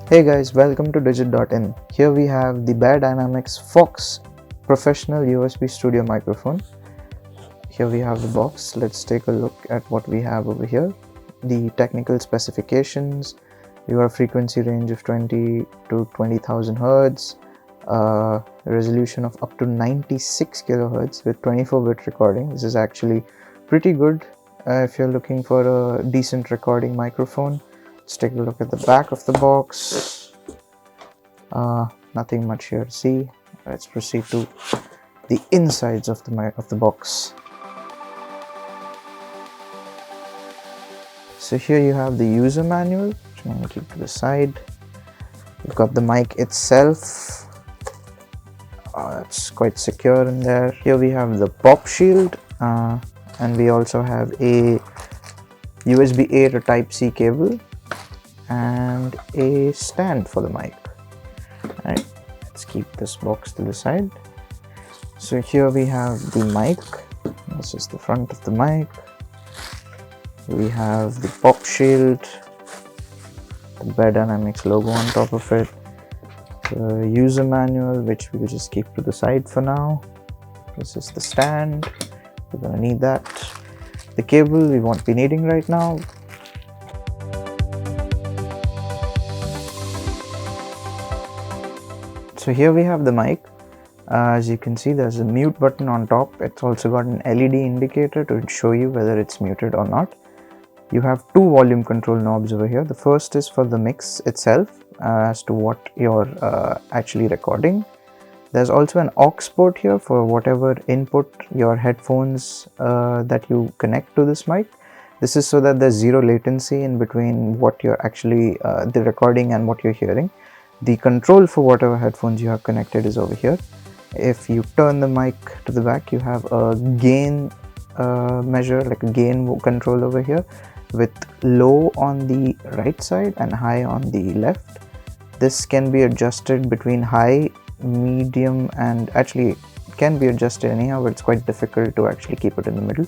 Hey guys, welcome to Digit.in. Here we have the Beyerdynamic's Fox professional USB studio microphone. Here we have the box. Let's take a look at what we have over here. The technical specifications. We got a frequency range of 20 to 20,000 Hertz, resolution of up to 96 kilohertz with 24-bit recording. This is actually pretty good if you're looking for a decent recording microphone. Let's take a look at the back of the box. Nothing much here to see. Let's proceed to the insides of the box. So here you have the user manual, which I'm going to keep to the side. You've got the mic itself. It's quite secure in there. Here we have the pop shield, and we also have a USB-A to Type-C cable and a stand for the mic. Alright, let's keep this box to the side. So here we have the mic. This is the front of the mic. We have the pop shield, the Beyerdynamics logo on top of it, the user manual, which we'll just keep to the side for now. This is the stand. We're gonna need that. The cable we won't be needing right now. So here we have the mic. As you can see, there's a mute button on top. It's also got an LED indicator to show you whether it's muted or not. You have two volume control knobs over here. The first is for the mix itself, as to what you're actually recording. There's also an aux port here for whatever input your headphones that you connect to this mic. This is so that there's zero latency in between what you're actually the recording and what you're hearing. The control for whatever headphones you have connected is over here. If you turn the mic to the back, you have a gain measure, like a gain control over here, with low on the right side and high on the left. This can be adjusted between high, medium, and actually can be adjusted anyhow, but it's quite difficult to actually keep it in the middle.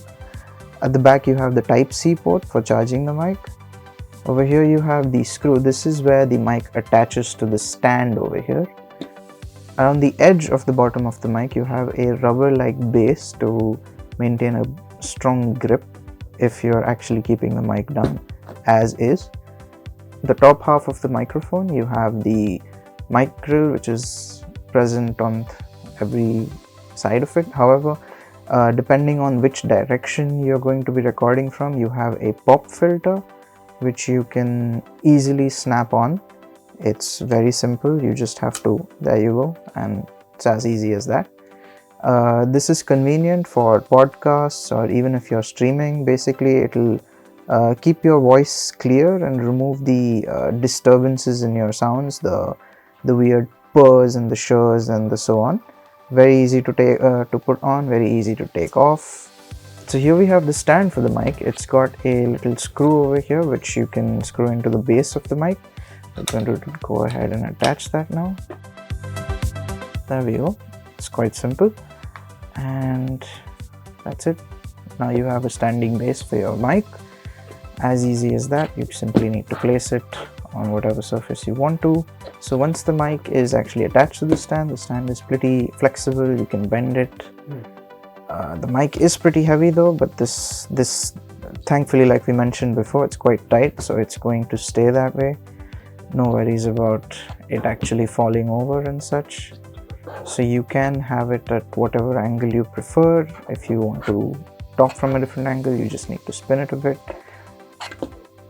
At the back you have the Type-C port for charging the mic. Over here you have the screw. This is where the mic attaches to the stand over here. Around the edge of the bottom of the mic you have a rubber-like base to maintain a strong grip if you're actually keeping the mic down as is. The top half of the microphone, you have the mic grill, which is present on every side of it. However, depending on which direction you're going to be recording from, you have a pop filter which you can easily snap on. It's very simple. You just have to, there you go, and it's as easy as that. This is convenient for podcasts, or even if you're streaming. Basically it'll keep your voice clear and remove the disturbances in your sounds, the weird purrs and the shurs and the so on. Very easy to take to put on, very easy to take off. So here we have the stand for the mic. It's got a little screw over here which you can screw into the base of the mic. We're going to go ahead and attach that now. There we go. It's quite simple, and that's it. Now you have a standing base for your mic. As easy as that. You simply need to place it on whatever surface you want to. So once the mic is actually attached to the stand is pretty flexible. You can bend it. The mic is pretty heavy though, but this thankfully, like we mentioned before, it's quite tight, so it's going to stay that way. No worries about it actually falling over and such. So you can have it at whatever angle you prefer. If you want to talk from a different angle, you just need to spin it a bit.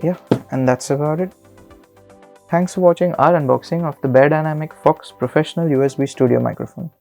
Yeah, and that's about it. Thanks for watching our unboxing of the Beyerdynamic Fox professional USB studio microphone.